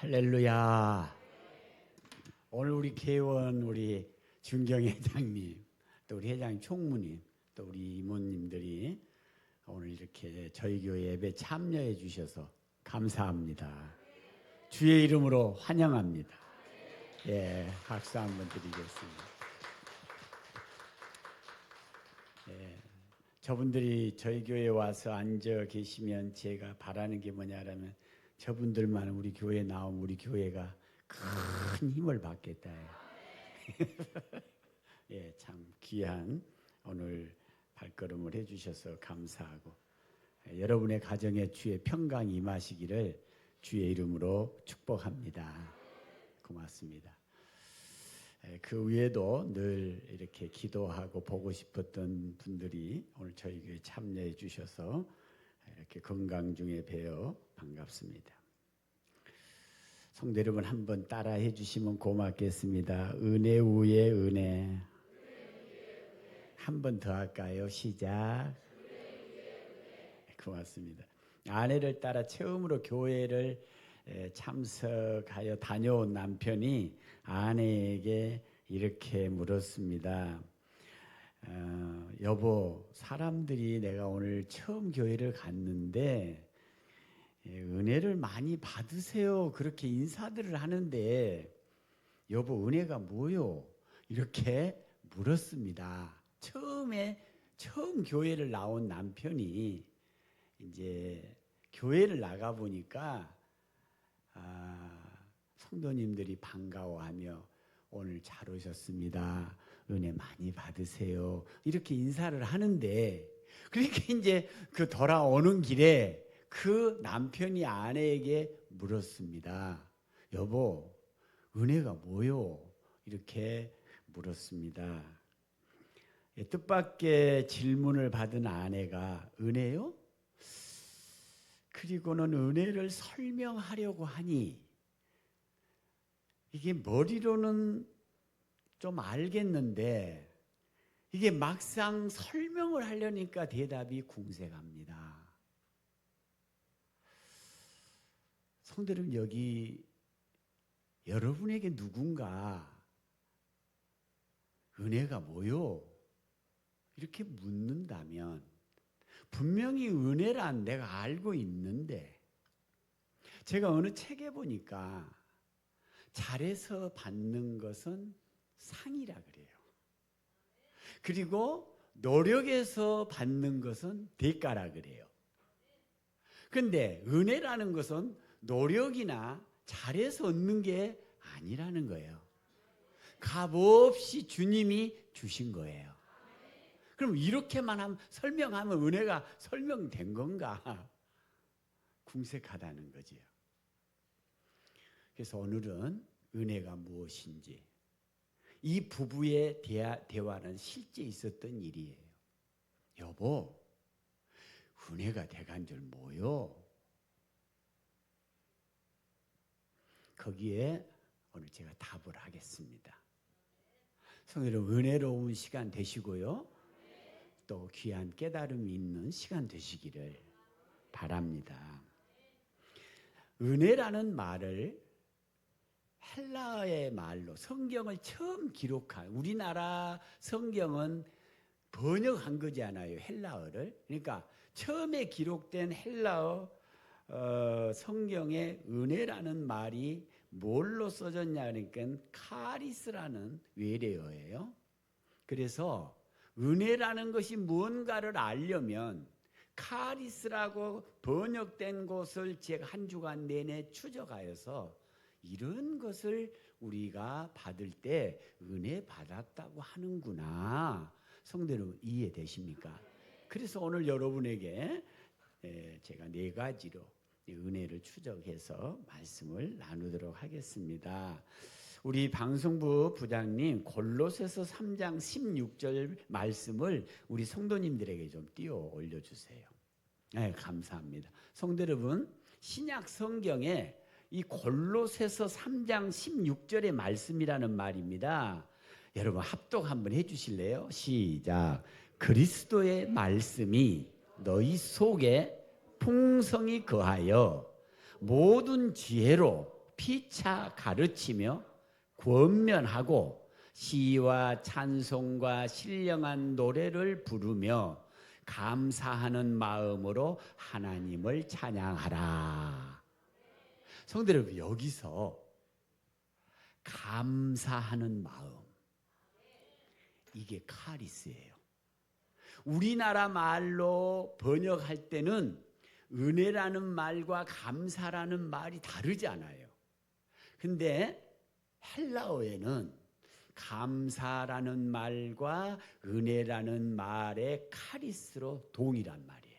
할렐루야. 오늘 우리 개원 우리 준경 회장님, 또 우리 회장 총무님, 또 우리 이모님들이 오늘 이렇게 저희 교회 예배 참여해 주셔서 감사합니다. 주의 이름으로 환영합니다. 예, 박수 한번 드리겠습니다. 예, 저분들이 저희 교회에 와서 앉아 계시면 제가 바라는 게 뭐냐라면 저분들만 우리 교회에 나오면 우리 교회가 큰 힘을 받겠다. 예, 참 귀한 오늘 발걸음을 해주셔서 감사하고 여러분의 가정에 주의 평강이 임하시기를 주의 이름으로 축복합니다. 고맙습니다. 그 외에도 늘 이렇게 기도하고 보고 싶었던 분들이 오늘 저희 교회에 참여해 주셔서 이렇게 건강 중에 뵈어 반갑습니다. 성도 여러분 한번 따라해 주시면 고맙겠습니다. 은혜 위에 은혜. 한 번 더 할까요? 시작. 고맙습니다. 아내를 따라 처음으로 교회를 참석하여 다녀온 남편이 아내에게 이렇게 물었습니다. 여보, 사람들이 내가 오늘 처음 교회를 갔는데 은혜를 많이 받으세요. 그렇게 인사들을 하는데 여보, 은혜가 뭐요? 이렇게 물었습니다. 처음 교회를 나온 남편이 이제 교회를 나가 보니까 성도님들이 반가워하며 오늘 잘 오셨습니다. 은혜 많이 받으세요. 이렇게 인사를 하는데 그러니까 이제 그 돌아오는 길에 그 남편이 아내에게 물었습니다. 여보, 은혜가 뭐요? 이렇게 물었습니다. 뜻밖의 질문을 받은 아내가 은혜요? 그리고는 은혜를 설명하려고 하니 이게 머리로는 좀 알겠는데 이게 막상 설명을 하려니까 대답이 궁색합니다. 성도 여러분, 여기 여러분에게 누군가 은혜가 뭐요? 이렇게 묻는다면 분명히 은혜란 내가 알고 있는데 제가 어느 책에 보니까 잘해서 받는 것은 상이라 그래요. 그리고 노력해서 받는 것은 대가라 그래요. 그런데 은혜라는 것은 노력이나 잘해서 얻는 게 아니라는 거예요. 값없이 주님이 주신 거예요. 그럼 이렇게만 설명하면 은혜가 설명된 건가? 궁색하다는 거지요. 그래서 오늘은 은혜가 무엇인지 이 부부의 대화는 실제 있었던 일이에요. 여보, 은혜가 대간 줄 뭐요? 거기에 오늘 제가 답을 하겠습니다. 성도 여러분, 은혜로운 시간 되시고요. 또 귀한 깨달음이 있는 시간 되시기를 바랍니다. 은혜라는 말을 헬라어의 말로 성경을 처음 기록한 우리나라 성경은 번역한 거지 않아요. 헬라어를. 그러니까 처음에 기록된 헬라어 성경에 은혜라는 말이 뭘로 써졌냐 그러니까 카리스라는 외래어예요. 그래서 은혜라는 것이 무언가를 알려면 카리스라고 번역된 곳을 제가 한 주간 내내 추적하여서 이런 것을 우리가 받을 때 은혜 받았다고 하는구나. 성도 여러분, 이해되십니까? 그래서 오늘 여러분에게 제가 4가지로 은혜를 추적해서 말씀을 나누도록 하겠습니다. 우리 방송부 부장님 골로새서 3장 16절 말씀을 우리 성도님들에게 좀 띄워 올려주세요. 네, 감사합니다. 성도 여러분, 신약 성경에 이 골로새서 3장 16절의 말씀이라는 말입니다. 여러분 합독 한번 해주실래요? 시작. 그리스도의 말씀이 너희 속에 풍성히 거하여 모든 지혜로 피차 가르치며 권면하고 시와 찬송과 신령한 노래를 부르며 감사하는 마음으로 하나님을 찬양하라. 성도 여러분, 여기서 감사하는 마음, 이게 카리스예요. 우리나라 말로 번역할 때는 은혜라는 말과 감사라는 말이 다르지 않아요. 근데 헬라어에는 감사라는 말과 은혜라는 말의 카리스로 동일한 말이에요.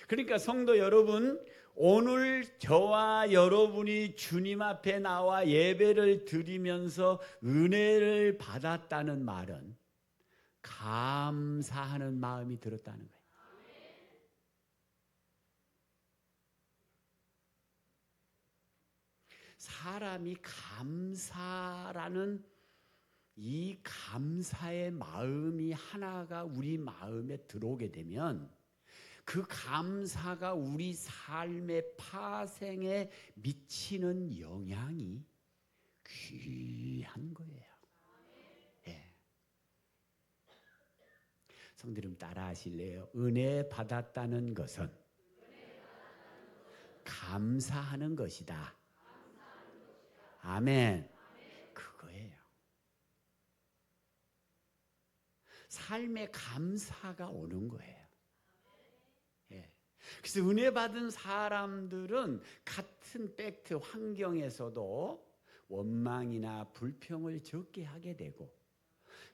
그러니까 성도 여러분, 오늘 저와 여러분이 주님 앞에 나와 예배를 드리면서 은혜를 받았다는 말은 감사하는 마음이 들었다는 거예요. 사람이 감사라는 이 감사의 마음이 하나가 우리 마음에 들어오게 되면 그 감사가 우리 삶의 파생에 미치는 영향이 귀한 거예요. 예. 성도 여러분, 따라 하실래요? 은혜 받았다는 것은 감사하는 것이다. 아멘. 그거예요. 삶에 감사가 오는 거예요. 예. 그래서 은혜 받은 사람들은 같은 팩트 환경에서도 원망이나 불평을 적게 하게 되고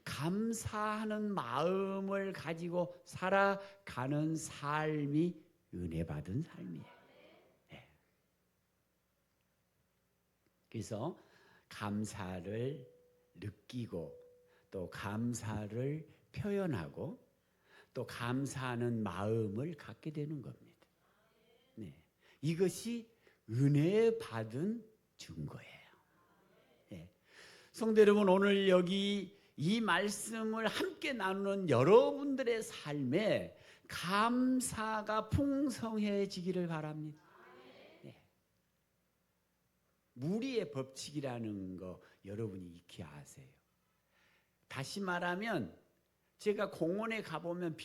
감사하는 마음을 가지고 살아가는 삶이 은혜 받은 삶이에요. 예. 그래서 감사를 느끼고 또 감사를 표현하고 또 감사하는 마음을 갖게 되는 겁니다. 네. 이것이 은혜 받은 증거예요. 네. 성도 여러분, 오늘 여기 이 말씀을 함께 나누는 여러분들의 삶에 감사가 풍성해지기를 바랍니다. 네. 무리의 법칙이라는 거 여러분이 익히 아세요. 다시 말하면 제가 공원에 가보면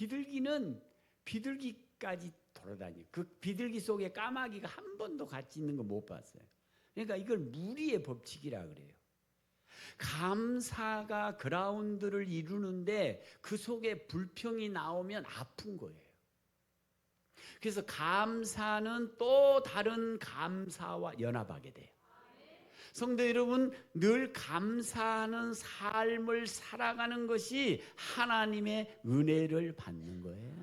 비둘기까지 돌아다니고 그 비둘기 속에 까마귀가 한 번도 같이 있는 거 못 봤어요. 그러니까 이걸 무리의 법칙이라 그래요. 감사가 그라운드를 이루는데 그 속에 불평이 나오면 아픈 거예요. 그래서 감사는 또 다른 감사와 연합하게 돼요. 성도 여러분, 늘 감사하는 삶을 살아가는 것이 하나님의 은혜를 받는 거예요.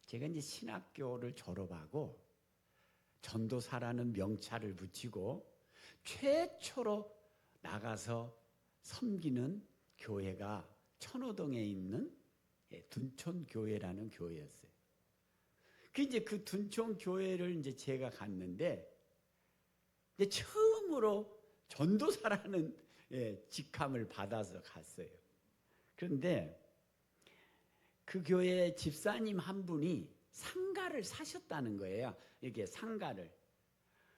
제가 이제 신학교를 졸업하고 전도사라는 명찰을 붙이고 최초로 나가서 섬기는 교회가 천호동에 있는 둔촌교회라는 교회였어요. 그 둔촌교회를 이제 제가 갔는데 이제 처음으로 전도사라는 직함을 받아서 갔어요. 그런데 그 교회 집사님 한 분이 상가를 사셨다는 거예요. 이게 상가를.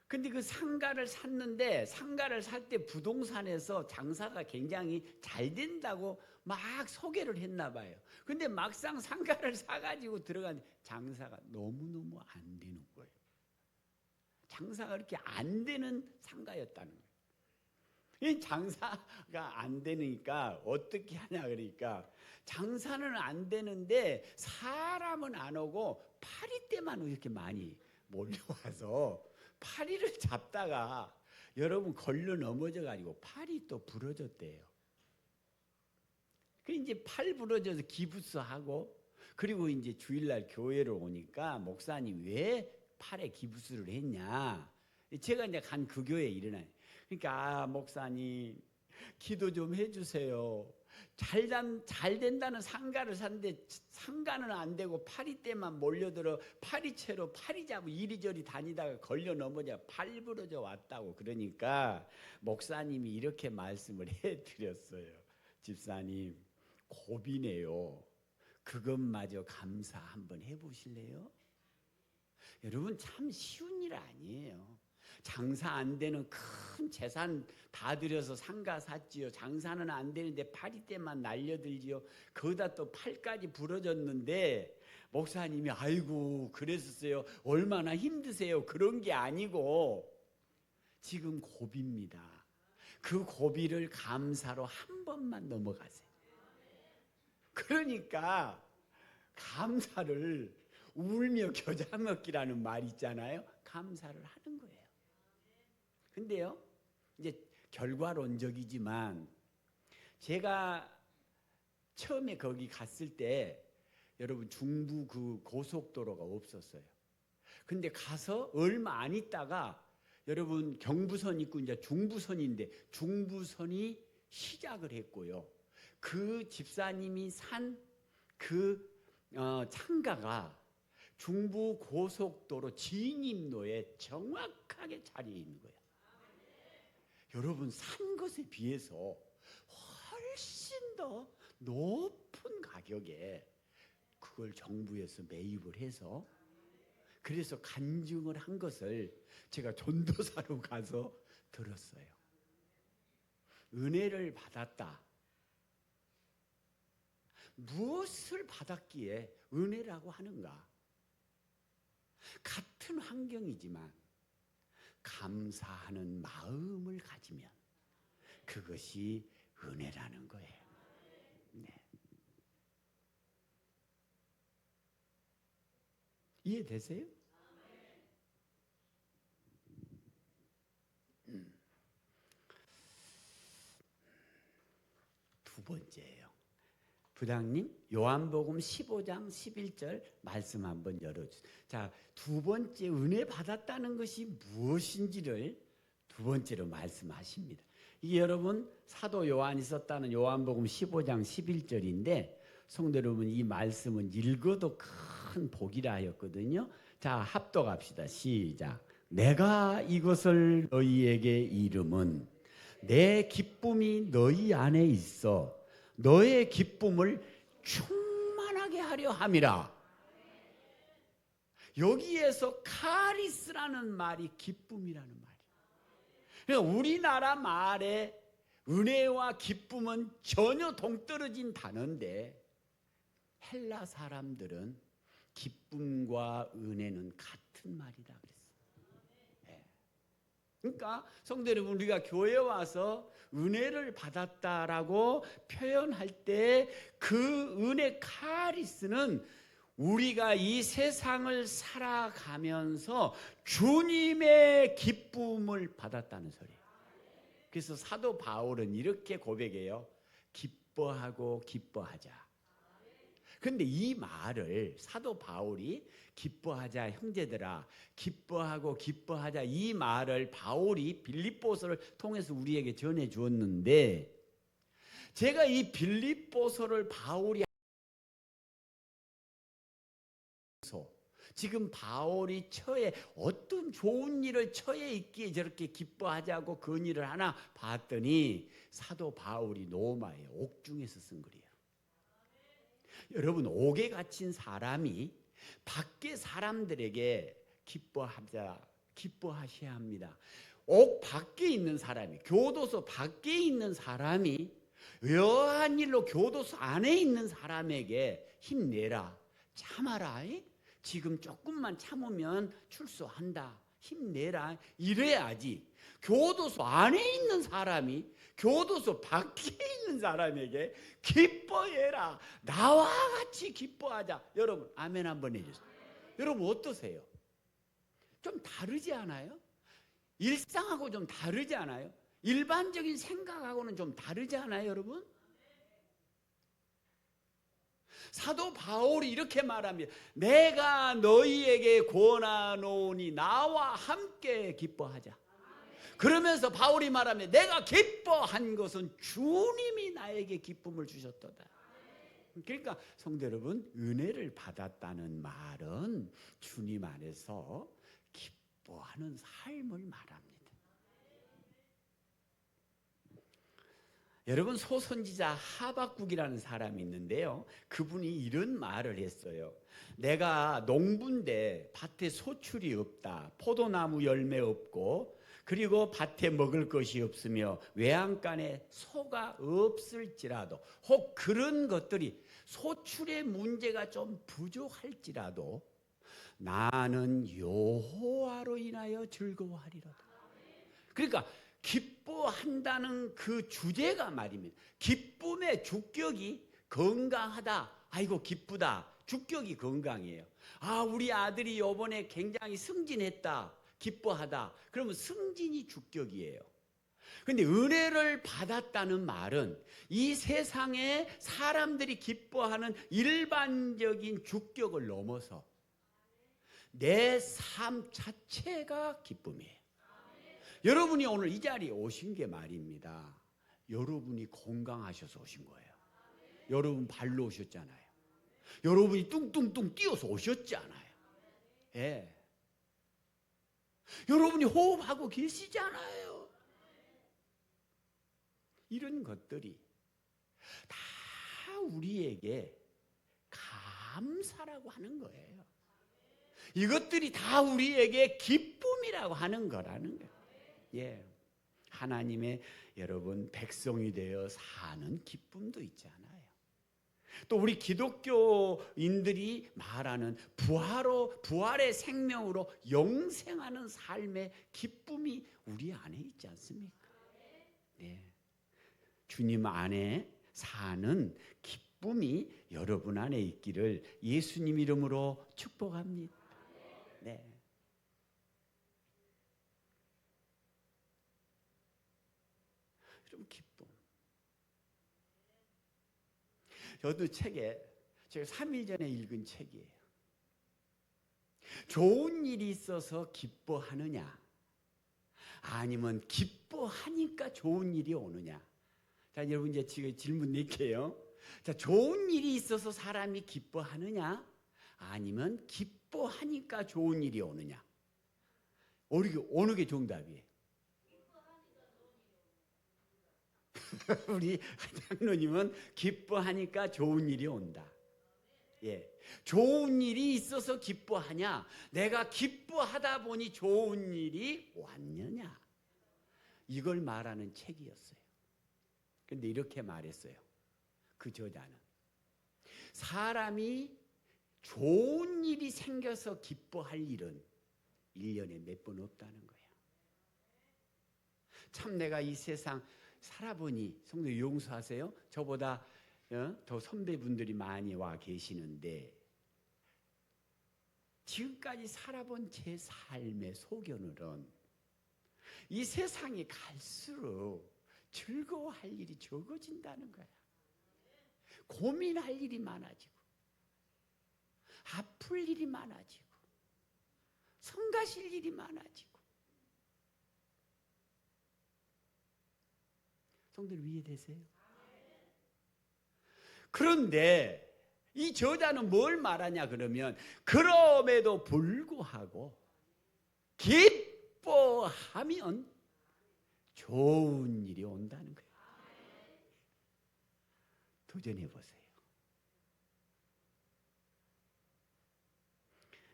근데 그 상가를 샀는데 상가를 살 때 부동산에서 장사가 굉장히 잘 된다고 막 소개를 했나 봐요. 근데 막상 상가를 사가지고 들어간 장사가 너무너무 안 되는 거예요. 장사가 그렇게 안 되는 상가였다는 거예요. 이 장사가 안 되니까 어떻게 하냐 그러니까 장사는 안 되는데 사람은 안 오고 파리떼만 이렇게 많이 몰려와서 파리를 잡다가 여러분 걸려 넘어져 가지고 팔이 또 부러졌대요. 그 이제 팔 부러져서 기부스하고 그리고 이제 주일날 교회를 오니까 목사님 왜 팔에 기부스를 했냐? 제가 이제 간 그 교회에 일어나요. 그러니까 목사님 기도 좀 해주세요. 잘 된다는 상가를 샀는데 상가는 안 되고 파리떼만 몰려들어 파리채로 파리 잡고 이리저리 다니다가 걸려 넘어져 팔 부러져 왔다고. 그러니까 목사님이 이렇게 말씀을 해드렸어요. 집사님 고비네요. 그것마저 감사 한번 해보실래요? 여러분 참 쉬운 일 아니에요. 장사 안 되는 큰 재산 다 들여서 상가 샀지요. 장사는 안 되는데 파리떼만 날려들지요. 거기다 또 팔까지 부러졌는데 목사님이 아이고 그랬었어요. 얼마나 힘드세요. 그런 게 아니고 지금 고비입니다. 그 고비를 감사로 한 번만 넘어가세요. 그러니까 감사를 울며 겨자 먹기라는 말 있잖아요. 감사를 하는 거예요. 근데요, 이제 결과론적이지만 제가 처음에 거기 갔을 때 여러분 중부 그 고속도로가 없었어요. 근데 가서 얼마 안 있다가 여러분 경부선 있고 이제 중부선인데 중부선이 시작을 했고요. 그 집사님이 산 그 창가가 중부 고속도로 진입로에 정확하게 자리에 있는 거예요. 여러분 산 것에 비해서 훨씬 더 높은 가격에 그걸 정부에서 매입을 해서 그래서 간증을 한 것을 제가 전도사로 가서 들었어요. 은혜를 받았다. 무엇을 받았기에 은혜라고 하는가? 같은 환경이지만 감사하는 마음을 가지면 그것이 은혜라는 거예요. 네. 이해되세요? 두 번째예요. 부장님 요한복음 15장 11절 말씀 한번 열어주세요. 자, 두 번째 은혜 받았다는 것이 무엇인지를 두 번째로 말씀하십니다. 이게 여러분 사도 요한이 썼다는 요한복음 15장 11절인데 성도 여러분 이 말씀은 읽어도 큰 복이라 하였거든요. 자, 합독합시다. 시작. 내가 이것을 너희에게 이름은 내 기쁨이 너희 안에 있어 너의 기쁨을 충만하게 하려 함이라. 여기에서 카리스라는 말이 기쁨이라는 말이에요. 그러니까 우리나라 말에 은혜와 기쁨은 전혀 동떨어진 단어인데 헬라 사람들은 기쁨과 은혜는 같은 말이라 그랬어요. 그러니까 성도 여러분 우리가 교회 와서 은혜를 받았다라고 표현할 때 그 은혜 카리스는 우리가 이 세상을 살아가면서 주님의 기쁨을 받았다는 소리예요. 그래서 사도 바울은 이렇게 고백해요. 기뻐하고 기뻐하자. 그런데 이 말을 사도 바울이 기뻐하자 형제들아 기뻐하고 기뻐하자 이 말을 바울이 빌립보서를 통해서 우리에게 전해 주었는데 제가 이 빌립보서를 바울이 지금 바울이 처해 어떤 좋은 일을 처해 있기에 저렇게 기뻐하자고 건의를 하나 봤더니 사도 바울이 로마의 옥중에서 쓴 글이에요. 여러분 옥에 갇힌 사람이 밖에 사람들에게 기뻐하셔야 합니다. 옥 밖에 있는 사람이 교도소 밖에 있는 사람이 여한 일로 교도소 안에 있는 사람에게 힘내라 참아라 지금 조금만 참으면 출소한다 힘내라 이래야지 교도소 안에 있는 사람이 교도소 밖에 있는 사람에게 기뻐해라 나와 같이 기뻐하자. 여러분 아멘 한번 해주세요. 여러분 어떠세요? 좀 다르지 않아요? 일상하고 좀 다르지 않아요? 일반적인 생각하고는 좀 다르지 않아요 여러분? 사도 바울이 이렇게 말합니다. 내가 너희에게 권하노니 나와 함께 기뻐하자. 그러면서 바울이 말합니다. 내가 기뻐한 것은 주님이 나에게 기쁨을 주셨도다. 그러니까 성도 여러분 은혜를 받았다는 말은 주님 안에서 기뻐하는 삶을 말합니다. 여러분, 소선지자 하박국이라는 사람이 있는데요, 그분이 이런 말을 했어요. 내가 농부인데 밭에 소출이 없다, 포도나무 열매 없고, 그리고 밭에 먹을 것이 없으며 외양간에 소가 없을지라도, 혹 그런 것들이 소출의 문제가 좀 부족할지라도 나는 여호와로 인하여 즐거워하리로다. 그러니까 기뻐한다는 그 주제가 말입니다. 기쁨의 주격이 건강하다. 아이고 기쁘다. 주격이 건강이에요. 아, 우리 아들이 이번에 굉장히 승진했다. 기뻐하다. 그러면 승진이 주격이에요. 그런데 은혜를 받았다는 말은 이 세상에 사람들이 기뻐하는 일반적인 주격을 넘어서 내 삶 자체가 기쁨이에요. 여러분이 오늘 이 자리에 오신 게 말입니다, 여러분이 건강하셔서 오신 거예요. 여러분 발로 오셨잖아요. 여러분이 뚱뚱뚱 뛰어서 오셨잖아요. 예. 여러분이 호흡하고 계시잖아요. 이런 것들이 다 우리에게 감사라고 하는 거예요. 이것들이 다 우리에게 기쁨이라고 하는 거라는 거예요. 예. 하나님의 여러분 백성이 되어 사는 기쁨도 있잖아요. 또 우리 기독교인들이 말하는 부활의 생명으로 영생하는 삶의 기쁨이 우리 안에 있지 않습니까? 네. 주님 안에 사는 기쁨이 여러분 안에 있기를 예수님 이름으로 축복합니다. 네. 좀 기쁨. 저도 제가 3일 전에 읽은 책이에요. 좋은 일이 있어서 기뻐하느냐, 아니면 기뻐하니까 좋은 일이 오느냐. 자, 여러분 이제 지금 질문 낼게요. 자, 좋은 일이 있어서 사람이 기뻐하느냐, 아니면 기뻐하니까 좋은 일이 오느냐. 어느 게 정답이에요? 우리 장로님은 기뻐하니까 좋은 일이 온다. 예. 좋은 일이 있어서 기뻐하냐, 내가 기뻐하다 보니 좋은 일이 왔느냐, 이걸 말하는 책이었어요. 그런데 이렇게 말했어요. 그 저자는 사람이 좋은 일이 생겨서 기뻐할 일은 1년에 몇 번 없다는 거예요. 참 내가 이 세상 살아보니, 성도 용서하세요, 저보다 더 선배분들이 많이 와 계시는데 지금까지 살아본 제 삶의 소견으로는 이 세상이 갈수록 즐거워할 일이 적어진다는 거야. 고민할 일이 많아지고 아플 일이 많아지고 성가실 일이 많아지고. 성도들 이해되세요? 그런데 이 저자는 뭘 말하냐 그러면, 그럼에도 불구하고 기뻐하면 좋은 일이 온다는 거예요. 도전해 보세요.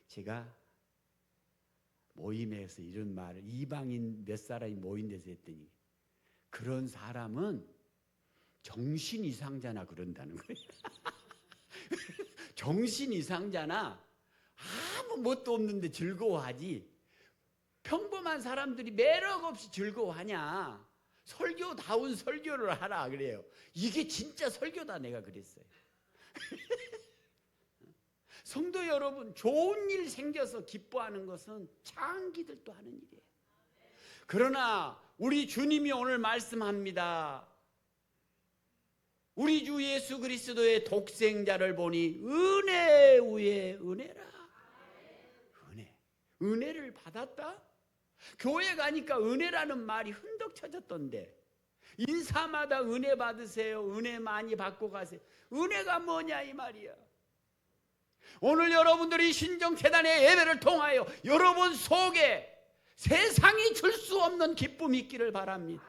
제가 모임에서 이런 말을, 이방인 몇 사람이 모인 데서 했더니, 그런 사람은 정신 이상자나 그런다는 거예요. 정신 이상자나 아무 뭣도 없는데 즐거워하지, 평범한 사람들이 매력 없이 즐거워하냐, 설교다운 설교를 하라 그래요. 이게 진짜 설교다, 내가 그랬어요. 성도 여러분, 좋은 일 생겨서 기뻐하는 것은 장기들도 하는 일이에요. 그러나 우리 주님이 오늘 말씀합니다. 우리 주 예수 그리스도의 독생자를 보니 은혜 위에 은혜라. 은혜를 받았다? 교회 가니까 은혜라는 말이 흔덕 쳐졌던데, 인사마다 은혜 받으세요, 은혜 많이 받고 가세요. 은혜가 뭐냐 이 말이야. 오늘 여러분들이 신정재단의 예배를 통하여 여러분 속에 세상이 줄 수 없는 기쁨이 있기를 바랍니다.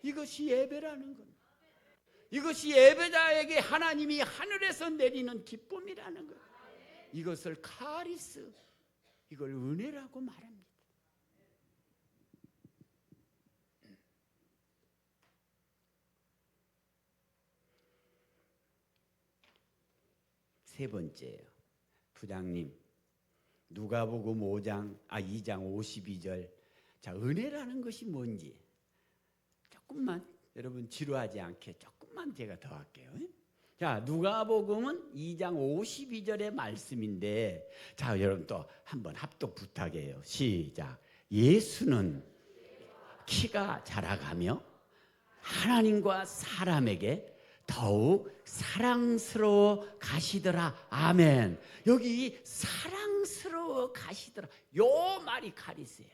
이것이 예배라는 겁니다. 이것이 예배자에게 하나님이 하늘에서 내리는 기쁨이라는 것. 이것을 카리스, 이걸 은혜라고 말합니다. 세 번째예요. 부장님, 누가복음 2장 52절. 자, 은혜라는 것이 뭔지 조금만 여러분 지루하지 않게 조금만 제가 더 할게요. 자, 누가복음은 2장 52절의 말씀인데, 자, 여러분 또 한번 합독 부탁해요. 시작. 예수는 키가 자라가며 하나님과 사람에게 더욱 사랑스러워 가시더라. 아멘. 여기 사랑스러워 가시더라, 요 말이 카리스예요.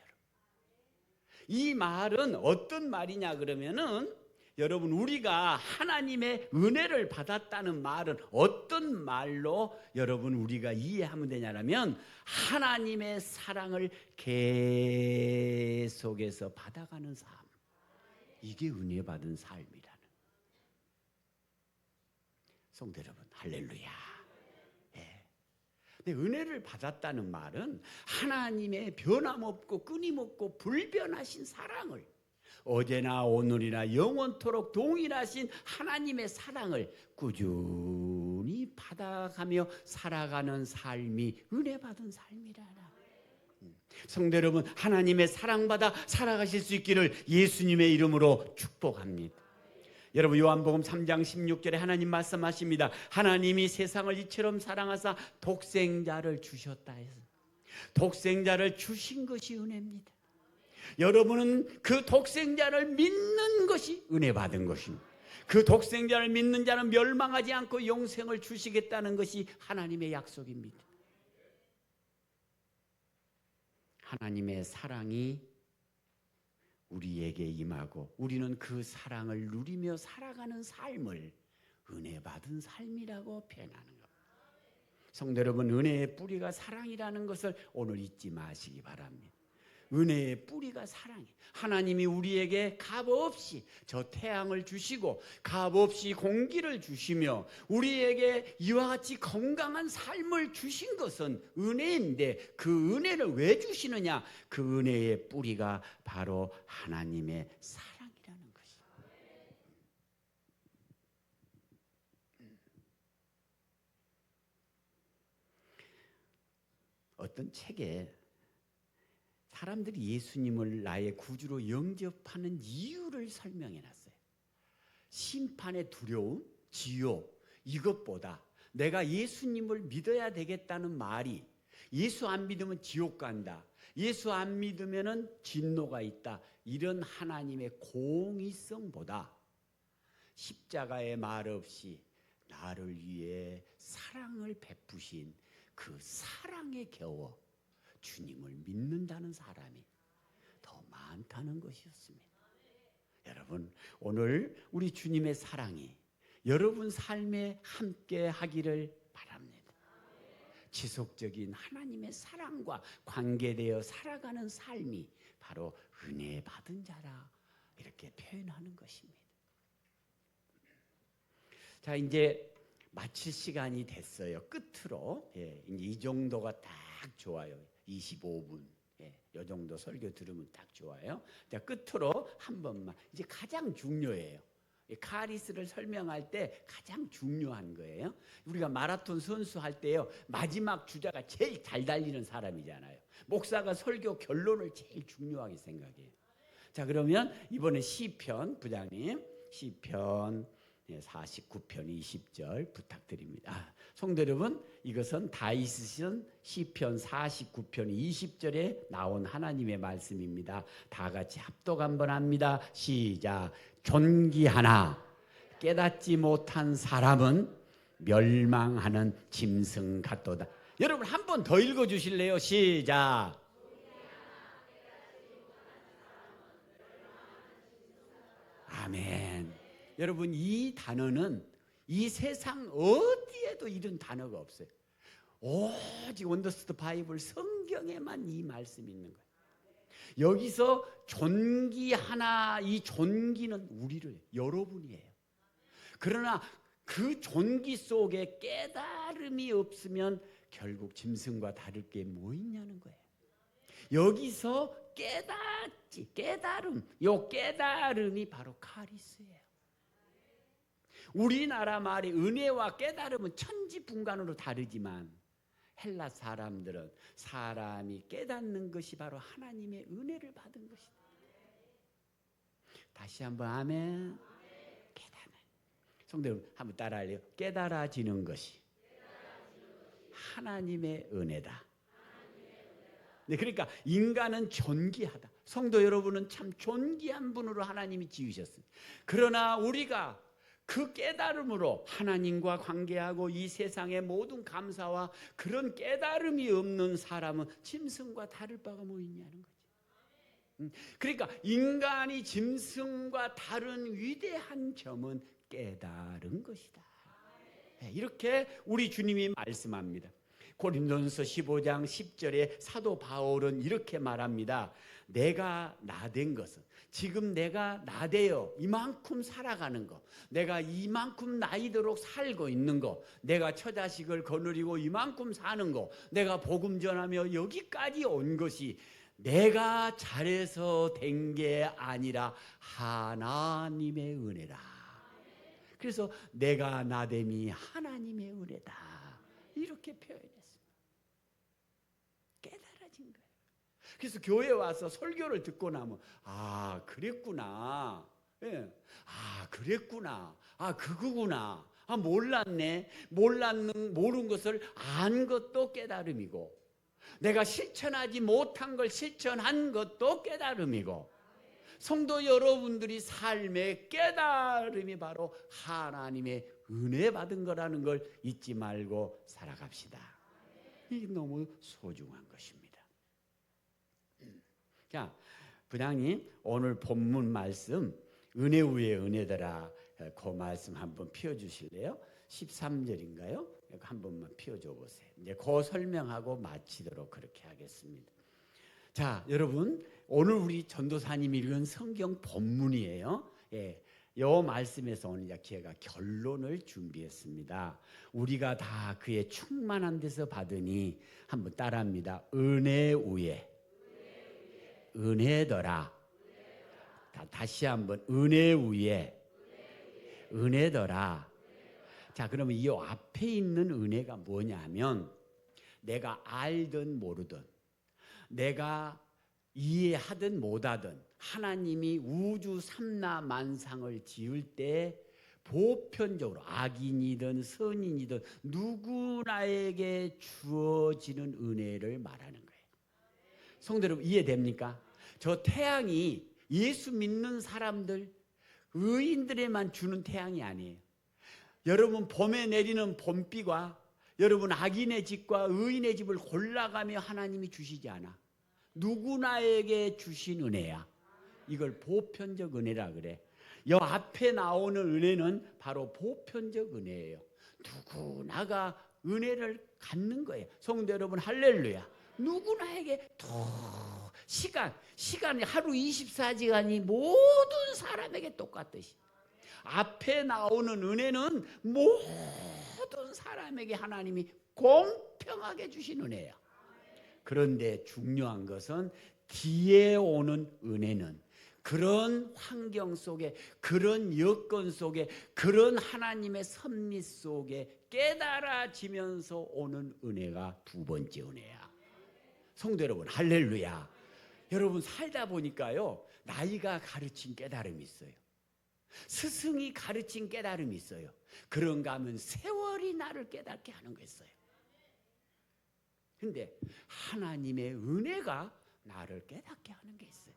이 말은 어떤 말이냐 그러면은, 여러분 우리가 하나님의 은혜를 받았다는 말은 어떤 말로 여러분 우리가 이해하면 되냐면, 하나님의 사랑을 계속해서 받아가는 삶, 이게 은혜 받은 삶이라는. 성도 여러분, 할렐루야. 예. 근데 은혜를 받았다는 말은 하나님의 변함없고 끊임없고 불변하신 사랑을, 어제나 오늘이나 영원토록 동일하신 하나님의 사랑을 꾸준히 받아가며 살아가는 삶이 은혜 받은 삶이라나. 성도 여러분, 하나님의 사랑받아 살아가실 수 있기를 예수님의 이름으로 축복합니다. 여러분, 요한복음 3장 16절에 하나님 말씀하십니다. 하나님이 세상을 이처럼 사랑하사 독생자를 주셨다 해서, 독생자를 주신 것이 은혜입니다. 여러분은 그 독생자를 믿는 것이 은혜 받은 것입니다. 그 독생자를 믿는 자는 멸망하지 않고 영생을 주시겠다는 것이 하나님의 약속입니다. 하나님의 사랑이 우리에게 임하고 우리는 그 사랑을 누리며 살아가는 삶을 은혜 받은 삶이라고 표현하는 겁니다. 성도 여러분, 은혜의 뿌리가 사랑이라는 것을 오늘 잊지 마시기 바랍니다. 은혜의 뿌리가 사랑이에요. 하나님이 우리에게 값없이 저 태양을 주시고 값없이 공기를 주시며 우리에게 이와 같이 건강한 삶을 주신 것은 은혜인데, 그 은혜를 왜 주시느냐? 그 은혜의 뿌리가 바로 하나님의 사랑이라는 것입니다. 어떤 책에 사람들이 예수님을 나의 구주로 영접하는 이유를 설명해 놨어요. 심판의 두려움, 지옥, 이것보다 내가 예수님을 믿어야 되겠다는 말이, 예수 안 믿으면 지옥 간다, 예수 안 믿으면 진노가 있다, 이런 하나님의 공의성보다 십자가의 말 없이 나를 위해 사랑을 베푸신 그 사랑에 겨워 주님을 믿는다는 사람이 더 많다는 것이었습니다. 여러분, 오늘 우리 주님의 사랑이 여러분 삶에 함께 하기를 바랍니다. 지속적인 하나님의 사랑과 관계되어 살아가는 삶이 바로 은혜 받은 자라, 이렇게 표현하는 것입니다. 자, 이제 마칠 시간이 됐어요. 끝으로, 이제 이 정도가 딱 좋아요. 25분, 이 정도 설교 들으면 딱 좋아요. 자, 끝으로 한 번만, 이제 가장 중요해요. 카리스를 설명할 때 가장 중요한 거예요. 우리가 마라톤 선수 할 때요, 마지막 주자가 제일 잘 달리는 사람이잖아요. 목사가 설교 결론을 제일 중요하게 생각해요. 자, 그러면 이번에 시편, 부장님 시편 49편 20절 부탁드립니다. 성도 여러분, 이것은 다윗은 시편 49편 20절에 나온 하나님의 말씀입니다. 다 같이 합독 한번 합니다. 시작. 존귀하나 깨닫지 못한 사람은 멸망하는 짐승 같도다. 여러분 한 번 더 읽어주실래요? 시작. 아멘. 여러분, 이 단어는 이 세상 어디에도 이런 단어가 없어요. 오직 원더스트 바이블 성경에만 이 말씀이 있는 거예요. 여기서 존귀하나, 이 존귀는 우리를, 여러분이에요. 그러나 그 존귀 속에 깨달음이 없으면 결국 짐승과 다를 게 뭐 있냐는 거예요. 여기서 깨닫지, 깨달음, 요 깨달음이 바로 카리스예요. 우리나라 말의 은혜와 깨달음은 천지분간으로 다르지만 헬라 사람들은 사람이 깨닫는 것이 바로 하나님의 은혜를 받은 것이다. 다시 한번 아멘. 깨닫는. 성도 여러분 한번 따라할래요? 깨달아지는 것이 하나님의 은혜다. 네, 그러니까 인간은 존귀하다. 성도 여러분은 참 존귀한 분으로 하나님이 지으셨어요. 그러나 우리가 그 깨달음으로 하나님과 관계하고 이 세상의 모든 감사와 그런 깨달음이 없는 사람은 짐승과 다를 바가 뭐 있냐는 거죠. 그러니까 인간이 짐승과 다른 위대한 점은 깨달은 것이다. 이렇게 우리 주님이 말씀합니다. 고린도전서 15장 10절에 사도 바울은 이렇게 말합니다. 내가 나된 것은, 지금 내가 나되어 이만큼 살아가는 거, 내가 이만큼 나이 들도록 살고 있는 거, 내가 처자식을 거느리고 이만큼 사는 거, 내가 복음 전하며 여기까지 온 것이 내가 잘해서 된 게 아니라 하나님의 은혜라. 그래서 내가 나됨이 하나님의 은혜다. 이렇게 표현했습니다. 깨달아진 거예요. 그래서 교회에 와서 설교를 듣고 나면 아 그랬구나. 예. 아 그랬구나. 아 그거구나. 아 몰랐네. 모르는 것을 안 것도 깨달음이고, 내가 실천하지 못한 걸 실천한 것도 깨달음이고, 성도 여러분들이 삶의 깨달음이 바로 하나님의 은혜 받은 거라는 걸 잊지 말고 살아갑시다. 이게 너무 소중한 것입니다. 자, 부장님 오늘 본문 말씀 은혜 위에 은혜더라, 그 말씀 한번 피워주실래요? 13절인가요? 한 번만 피워줘 보세요. 이제 그 설명하고 마치도록 그렇게 하겠습니다. 자, 여러분 오늘 우리 전도사님이 읽은 성경 본문이에요. 예, 이 말씀에서 오늘 제가 결론을 준비했습니다. 우리가 다 그의 충만한 데서 받으니, 한번 따라합니다. 은혜 위에 은혜더라. 다시 한번 은혜 위에 은혜더라. 자, 그러면 이 앞에 있는 은혜가 뭐냐면, 내가 알든 모르든, 내가 이해하든 못하든 하나님이 우주 삼라 만상을 지을 때 보편적으로 악인이든 선인이든 누구나에게 주어지는 은혜를 말하는 거예요. 성도 여러분 이해됩니까? 저 태양이 예수 믿는 사람들, 의인들에만 주는 태양이 아니에요. 여러분 봄에 내리는 봄비가 여러분 악인의 집과 의인의 집을 골라가며 하나님이 주시지 않아. 누구나에게 주신 은혜야. 이걸 보편적 은혜라 그래. 이 앞에 나오는 은혜는 바로 보편적 은혜예요. 누구나가 은혜를 갖는 거예요. 성도 여러분 할렐루야. 누구나에게 시간이 하루 24시간이 모든 사람에게 똑같듯이 앞에 나오는 은혜는 모든 사람에게 하나님이 공평하게 주신 은혜야. 그런데 중요한 것은 뒤에 오는 은혜는 그런 환경 속에, 그런 여건 속에, 그런 하나님의 섭리 속에 깨달아지면서 오는 은혜가 두 번째 은혜야. 성도 여러분 할렐루야. 여러분 살다 보니까요, 나이가 가르친 깨달음이 있어요. 스승이 가르친 깨달음이 있어요. 그런가 하면 세월이 나를 깨닫게 하는 거 있어요. 근데 하나님의 은혜가 나를 깨닫게 하는 게 있어요.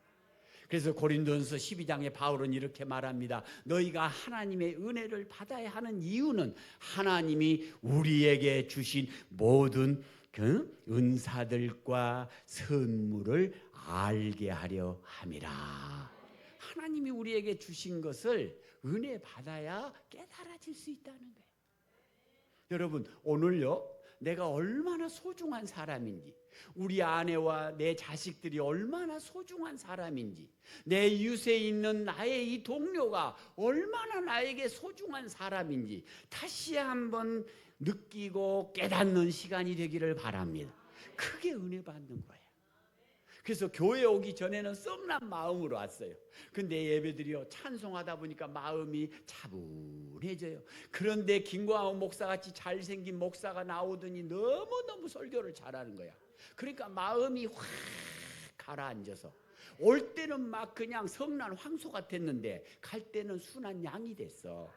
그래서 고린도전서 12장에 바울은 이렇게 말합니다. 너희가 하나님의 은혜를 받아야 하는 이유는 하나님이 우리에게 주신 모든 그 은사들과 선물을 알게 하려 함이라. 하나님이 우리에게 주신 것을 은혜 받아야 깨달아질 수 있다는 거예요. 여러분 오늘요, 내가 얼마나 소중한 사람인지, 우리 아내와 내 자식들이 얼마나 소중한 사람인지, 내 이웃에 있는 나의 이 동료가 얼마나 나에게 소중한 사람인지 다시 한번 느끼고 깨닫는 시간이 되기를 바랍니다. 그게 은혜 받는 거예요. 그래서 교회 오기 전에는 썩난 마음으로 왔어요. 근데 예배드려 찬송하다 보니까 마음이 차분해져요. 그런데 김광호 목사같이 잘생긴 목사가 나오더니 너무너무 설교를 잘하는 거야. 그러니까 마음이 확 가라앉아서 올 때는 막 그냥 성난 황소 같았는데 갈 때는 순한 양이 됐어.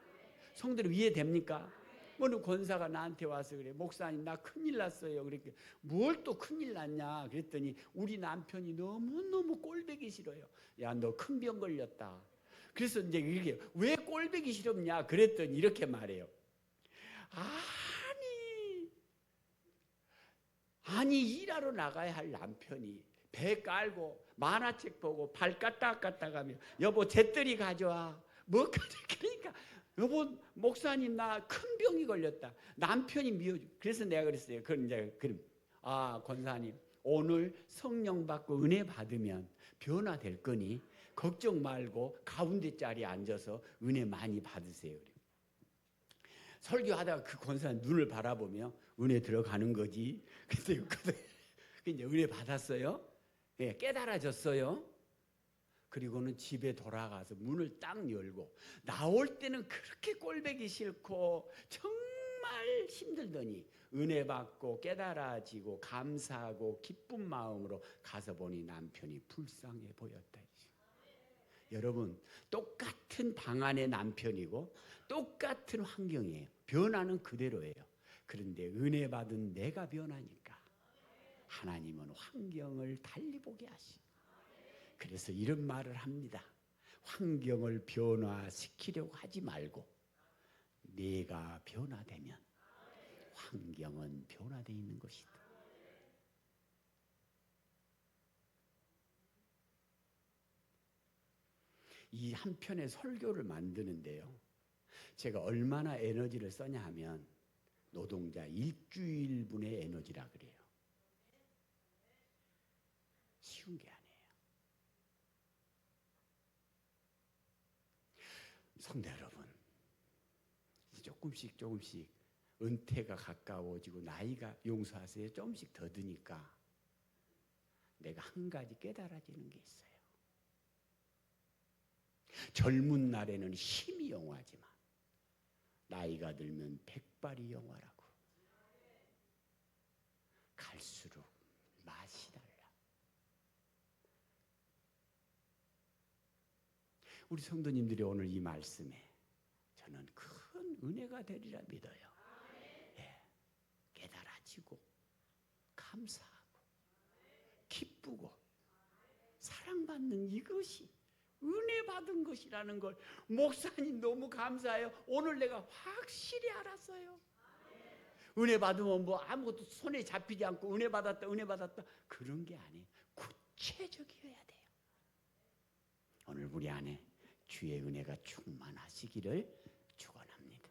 성도들 이해됩니까? 어느 권사가 나한테 와서 그래, 목사님 나 큰일 났어요. 그랬더니 뭘 또 큰일 났냐 그랬더니 우리 남편이 너무너무 꼴보기 싫어요. 야, 너 큰 병 걸렸다. 그래서 이제 이게 왜 꼴보기 싫었냐 그랬더니 이렇게 말해요. 아니 일하러 나가야 할 남편이 배 깔고 만화책 보고 발 까딱까딱 하며 여보 잿더리 가져와 뭐 그러니까 여보 목사님 나 큰 병이 걸렸다. 남편이 미워줘. 그래서 내가 그랬어요. 그럼 이제 권사님 오늘 성령 받고 은혜 받으면 변화될 거니 걱정 말고 가운데 자리에 앉아서 은혜 많이 받으세요. 설교하다가 그 권사님 눈을 바라보며 은혜 들어가는 거지. 그래서 이제 은혜 받았어요. 예, 깨달아졌어요. 그리고는 집에 돌아가서 문을 딱 열고 나올 때는 그렇게 꼴보기 싫고 정말 힘들더니 은혜 받고 깨달아지고 감사하고 기쁜 마음으로 가서 보니 남편이 불쌍해 보였다. 여러분 똑같은 방 안의 남편이고 똑같은 환경이에요. 변화는 그대로예요. 그런데 은혜 받은 내가 변하니까 하나님은 환경을 달리 보게 하시고 그래서 이런 말을 합니다. 환경을 변화시키려고 하지 말고 내가 변화되면 환경은 변화되어 있는 것이다. 이 한 편의 설교를 만드는데요. 제가 얼마나 에너지를 써냐 하면 노동자 일주일분의 에너지라 그래요. 쉬운 게 아니에요. 성도 여러분, 조금씩 은퇴가 가까워지고 나이가 용서하세요. 조금씩 더 드니까 내가 한 가지 깨달아지는 게 있어요. 젊은 날에는 힘이 영화지만 나이가 들면 백발이 영화라고. 갈수록 맛이 달라. 우리 성도님들이 오늘 이 말씀에 저는 큰 은혜가 되리라 믿어요. 예, 깨달아지고 감사하고 기쁘고 사랑받는 이것이 은혜 받은 것이라는 걸 목사님 너무 감사해요. 오늘 내가 확실히 알았어요. 은혜 받으면 뭐 아무것도 손에 잡히지 않고 은혜 받았다 그런 게 아니에요. 구체적이어야 돼요. 오늘 우리 안에 주의 은혜가 충만하시기를 축원합니다.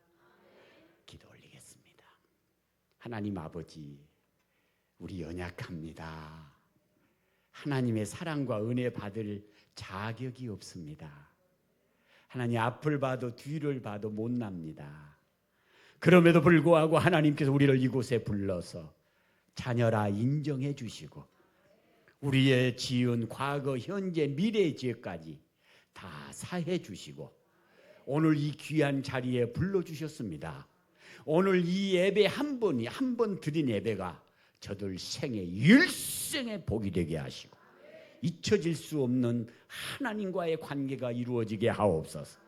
기도 올리겠습니다. 하나님 아버지, 우리 연약합니다. 하나님의 사랑과 은혜 받을 자격이 없습니다. 하나님 앞을 봐도 뒤를 봐도 못납니다. 그럼에도 불구하고 하나님께서 우리를 이곳에 불러서 자녀라 인정해 주시고 우리의 지은 과거, 현재, 미래의 죄까지 다 사해 주시고 오늘 이 귀한 자리에 불러주셨습니다. 오늘 이 예배 한 번 드린 예배가 저들 생의 일생의 복이 되게 하시고 잊혀질 수 없는 하나님과의 관계가 이루어지게 하옵소서.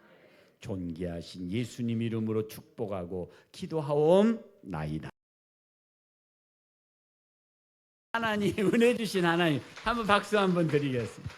존귀하신 예수님 이름으로 축복하고 기도하옵나이다. 하나님, 은혜 주신 하나님, 한번 박수 한번 드리겠습니다.